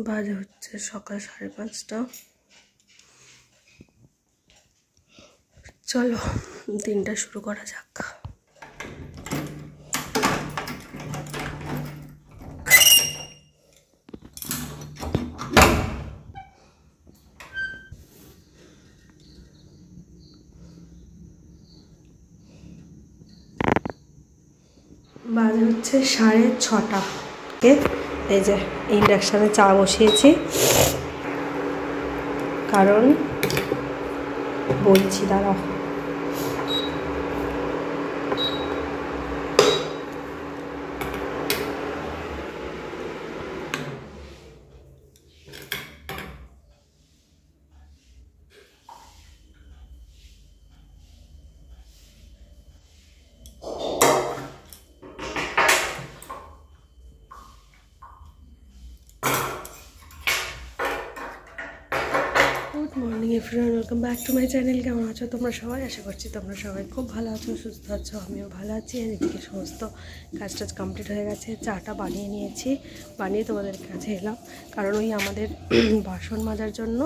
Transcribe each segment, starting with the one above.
বাজে হচ্ছে সকাল 5:30। চলো দিনটা শুরু করা যাক। বাজে হচ্ছে 6:30। এই যে ইন্ডাকশানে চা বসিয়েছি, কারণ বলছি দাঁড়াও। Good morning everyone, welcome back to my channel. কেমন আছো তোমরা সবাই? আশা করছি তোমরা সবাই খুব ভালো আছো, সুস্থ আছো। আমিও ভালো আছি। আর এদিকে সমস্ত কাজ টাজ কমপ্লিট হয়ে গেছে। চাটা বানিয়ে নিয়েছি, বানিয়ে তোমাদের কাছে এলাম, কারণ ওই আমাদের বাসন মাজার জন্য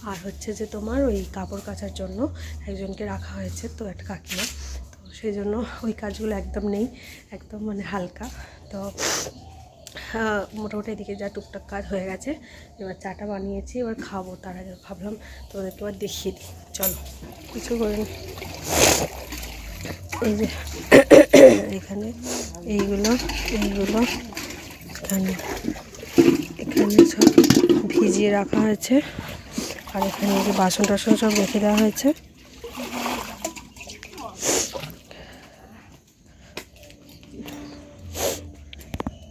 আর হচ্ছে যে তোমার ওই কাপড় কাচার জন্য একজনকে রাখা হয়েছে, তো একটা কাকিমা। তো সেই জন্য ওই কাজগুলো একদম নেই, একদম মানে হালকা। তো মোটামুটি এদিকে যা টুকটাক কাজ হয়ে গেছে। এবার চাটা বানিয়েছি, এবার খাবো। তার আগে ভাবলাম তোমাদেরকে এবার দেখিয়ে দিই। চলো কিছু করিনি। এই যে এখানে এইগুলো এখানে সব ভিজিয়ে রাখা হয়েছে, আর এখানে এই যে বাসন টাসন সব রেখে দেওয়া হয়েছে।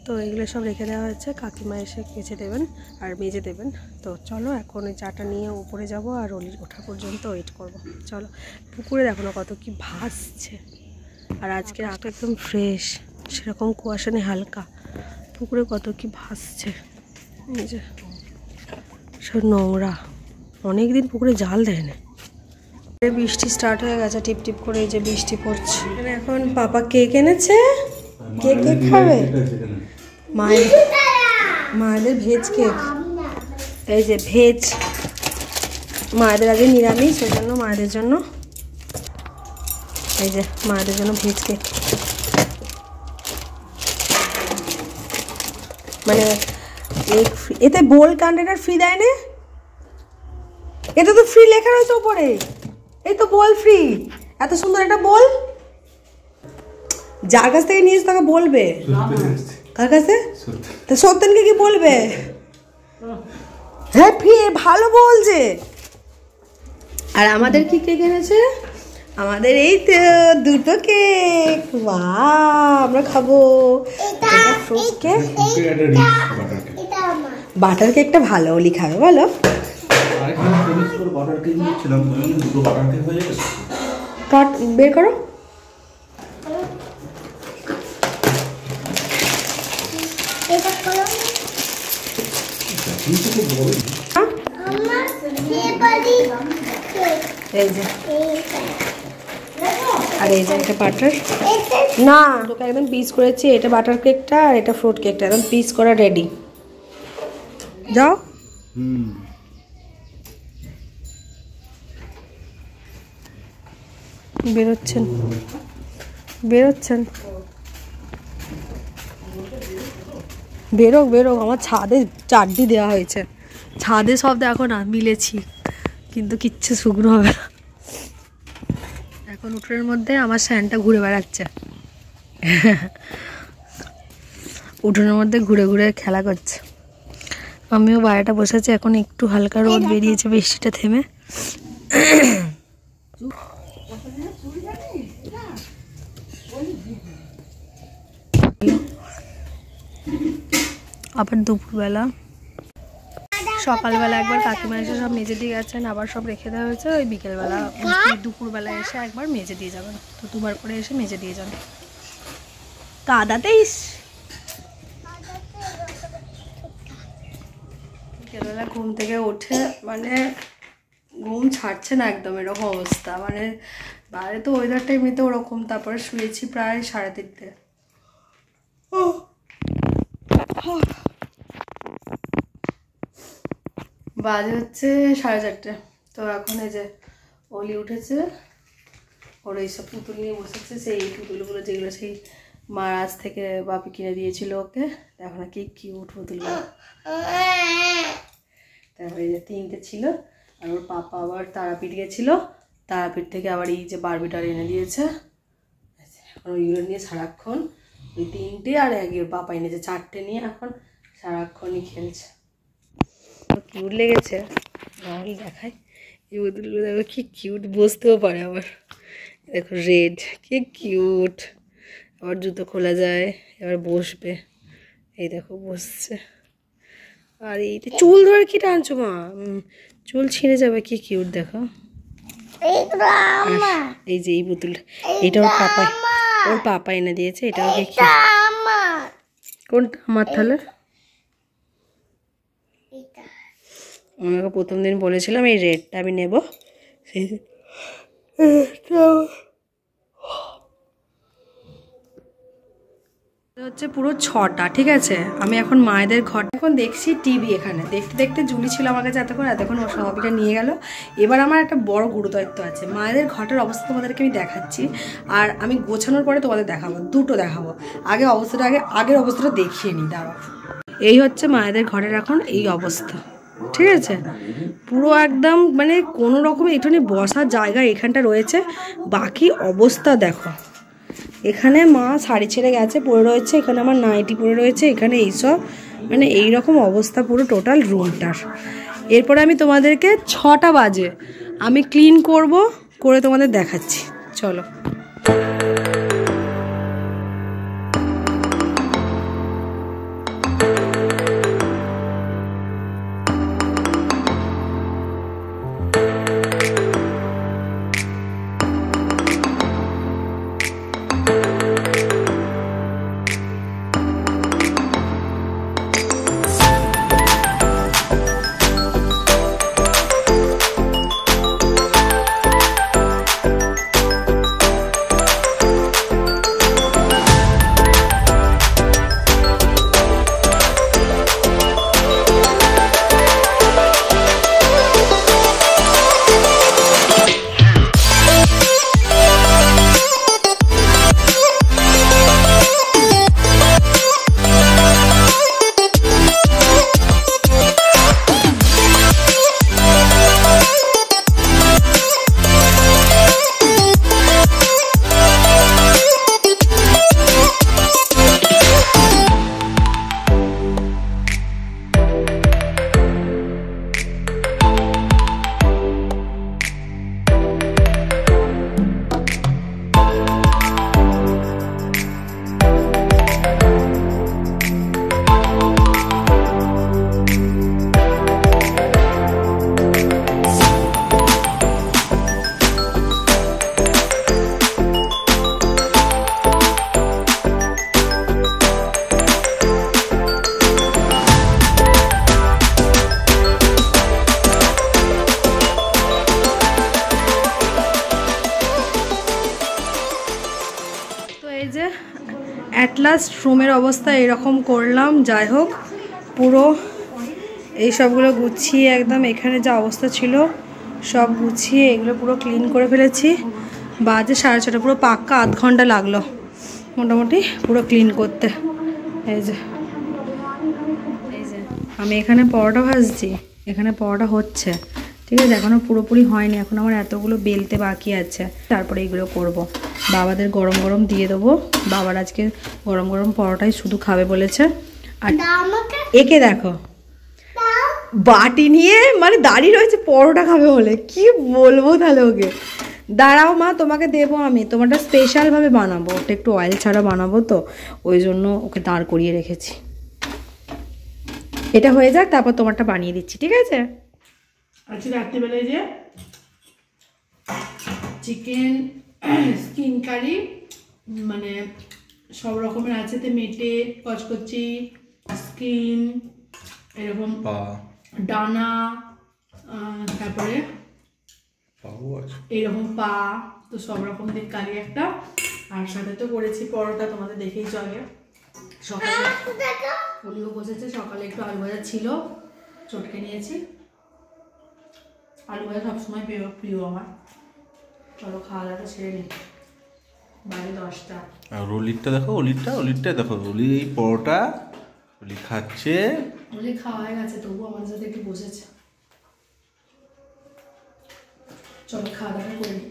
তো এগুলো সব রেখে দেওয়া হয়েছে, কাকিমা এসে কেচে দেবেন আর মেজে দেবেন। তো চলো এখন ওই চাটা নিয়ে উপরে যাব আর অলির ওঠা পর্যন্ত ওয়েট করব। চলো। পুকুরে দেখো না কত কি ভাসছে, আর আজকে আকাশটা একদম ফ্রেশ, সেরকম কুয়াশা নেই, হালকা। পুকুরে কত কি ভাসছে, এই যে সব নোংরা। অনেক দিন পুকুরে জাল দেয় না। বৃষ্টি স্টার্ট হয়ে গেছে, টিপ টিপ করে। এই যে বৃষ্টি পড়ছে। এখন পাপা কেক এনেছে, কেক খাবে। মায়েদের ভেজ কেক, এই যে ভেজ। মায়েদের আগে নিরামিষ, ওই জন্য মায়েদের জন্য, এই যে মায়েদের জন্য ভেজ কেক। মানে এতে বোল কন্টেনার ফ্রি দেয় না? এটা তো ফ্রি লেখা রয়েছে ওপরে। এই তো বোল ফ্রি, এত সুন্দর একটা বোল। যার কাছ থেকে নিয়েছে তাকে বলবে। কার কাছে? সত্যেনকে কি বলবে? হ্যাঁ ফ্রি, ভালো বলছে। আর আমাদের কি কেক এনেছে? আমাদের এই তো দুটো কেক। বাহ, আমরা খাবো। ফ্রুট কেক, বাটার কেকটা ভালো। ওলি খাবে বলো? বের করো। এই যে আর এই যে এটা বাটার না, তোকে একদম পিস করেছি। এটা বাটার কেকটা আর এটা ফ্রুট কেকটা একদম পিস করা রেডি। যাও। বেরোচ্ছেন বেরো। আমার ছাদে চাড্ডি দেওয়া হয়েছে, ছাদে সব দেখো না মিলেছি, কিন্তু কিচ্ছু শুকনো হবে না। এখন উঠোনের মধ্যে আমার স্যানটা ঘুরে বেড়াচ্ছে, উঠোনের মধ্যে ঘুরে ঘুরে খেলা করছে। আমিও বাইরেটা বসেছি, এখন একটু হালকা রোদ বেরিয়েছে, বৃষ্টিটা থেমে। আবার দুপুরবেলা, সকালবেলা একবার কাকিমা এসে সব মেজে দিয়ে গেছেন, আবার সব রেখে দেওয়া হয়েছে। ওই বিকেলবেলা দুপুরবেলা এসে একবার মেজে দিয়ে যাবেন। তো দুবার করে এসে মেজে দিয়ে যান। কাদাতেইস বিকেলবেলা ঘুম থেকে উঠে মানে ঘুম ছাড়ছে না একদম, এরকম অবস্থা। মানে বাইরে তো ওয়েদারটা এমনিতে ওরকম। তারপরে শুয়েছি প্রায় 3:30। বাজে হচ্ছে 4:30। তো এখন এই যে অলি উঠেছে, ওর এইসব পুতুল নিয়ে বসেছে, সেই পুতুলগুলো যেগুলো সেই মারাজ থেকে বাপি কিনে দিয়েছিল ওকে। দেখো না কি কিউট পুতুলগুলো। তারপরে এই যে 3টে ছিল, আর ওর পাপা আবার তারাপীঠ গেছিল, তারাপীঠ থেকে আবার এই যে বারবিটার এনে দিয়েছে। এখন ওইগুলো নিয়ে সারাক্ষণ, ওই 3টে আর ওর পাপা এনেছে 4টে নিয়ে এখন সারাক্ষণই খেলছে। কিউট লেগেছে, নাহলে দেখাই এই পুতুলগুলো। দেখো কি কিউট, বসতেও পারে আবার। দেখো রেড, কি কিউট। আবার জুতো খোলা যায়, এবার বসবে। এই দেখো বসছে। আর এই চুল ধরে কি টানছো মা? চুল ছিঁড়ে যাবে। কি কিউট দেখো। এই যে এই পুতুলটা, এটা ওর পাপা এনে দিয়েছে। এটা ওকে কোনটা আমার? তাহলে আমাকে প্রথম দিন বলেছিলাম এই রেডটা আমি নেব, সেই হচ্ছে পুরো 6টা। ঠিক আছে, আমি এখন মায়েদের ঘর এখন দেখছি টিভি। এখানে দেখতে দেখতে জুলি ছিল আমার কাছে এতক্ষণ ওর স্বাভাবিকটা নিয়ে গেল। এবার আমার একটা বড় গুরুদায়িত্ব আছে, মায়েদের ঘরটার অবস্থা তোমাদেরকে আমি দেখাচ্ছি, আর আমি গোছানোর পরে তোমাদের দেখাবো, দুটো দেখাবো। আগের অবস্থাটা দেখিয়ে নিই, দাঁড়াও। এই হচ্ছে মায়েদের ঘরের এখন এই অবস্থা। ঠিক আছে, পুরো একদম মানে কোনো রকম এখানে বসার জায়গা এখানটা রয়েছে, বাকি অবস্থা দেখো। এখানে মা শাড়ি ছেড়ে গেছে, পরে রয়েছে। এখানে আমার নাইটি পরে রয়েছে। এখানে এইসব মানে এইরকম অবস্থা পুরো টোটাল রুমটার। এরপরে আমি তোমাদেরকে 6টা বাজে আমি ক্লিন করে তোমাদের দেখাচ্ছি, চলো। অ্যাট লাস্ট রুমের অবস্থা এরকম করলাম। যাই হোক, পুরো এই সবগুলো গুছিয়ে একদম এখানে যা অবস্থা ছিল সব গুছিয়ে এগুলো পুরো ক্লিন করে ফেলেছি। বাজে 6:30, পুরো পাক্কা আধ ঘন্টা লাগলো মোটামুটি পুরো ক্লিন করতে। এই যে আমি এখানে পরোটা ভাজছি, এখানে পরোটা হচ্ছে। ঠিক আছে, এখনও পুরোপুরি হয়নি, এখন আমার এতগুলো বেলতে বাকি আছে। তারপরে এগুলো করব। বাবাদের গরম গরম দিয়ে দেবো। বাবার আজকে গরম গরম পরোটাই শুধু খাবে বলেছে। আর একে দেখো বাটি নিয়ে মানে দাঁড়িয়ে রয়েছে পরোটা খাবে বলে। কি বলবো তাহলে ওকে? দাঁড়াও মা, তোমাকে দেবো আমি, তোমারটা স্পেশালভাবে বানাবো, ওটা একটু অয়েল ছাড়া বানাবো তো ওই জন্য ওকে দাঁড় করিয়ে রেখেছি। এটা হয়ে যাক, তারপর তোমারটা বানিয়ে দিচ্ছি, ঠিক আছে? আজকে রাত্রিবেলায় যে চিকেন স্কিন কারি, মানে সব রকমের আছে, তো মেটে কচকচি স্কিন, এরকম ডানা, তারপরে এইরকম পা, তো সব রকম দিক কারি একটা। আর সাথে তো করেছি পরোটা, তোমাদের দেখেইছো আগে। সকালে বসেছে, সকালে একটু আলু ভাজা ছিল, চটকে নিয়েছি। আলু ভাজা সবসময় প্রিয় আমার। চলো খাওয়া দাওয়াটা ছেড়ে নিই, বাজে 10টা। আর অলিরটা দেখো, অলিরটা দেখো, অলি এই পরোটা অলি খাচ্ছে। অলি খাওয়া হয়ে গেছে, তবু আমাদের সাথে একটু বসেছে। চলো খাওয়া দাওয়া করে নিই।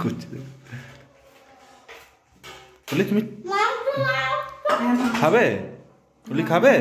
করছে অলি, তুমি খাবে? অলি খাবে?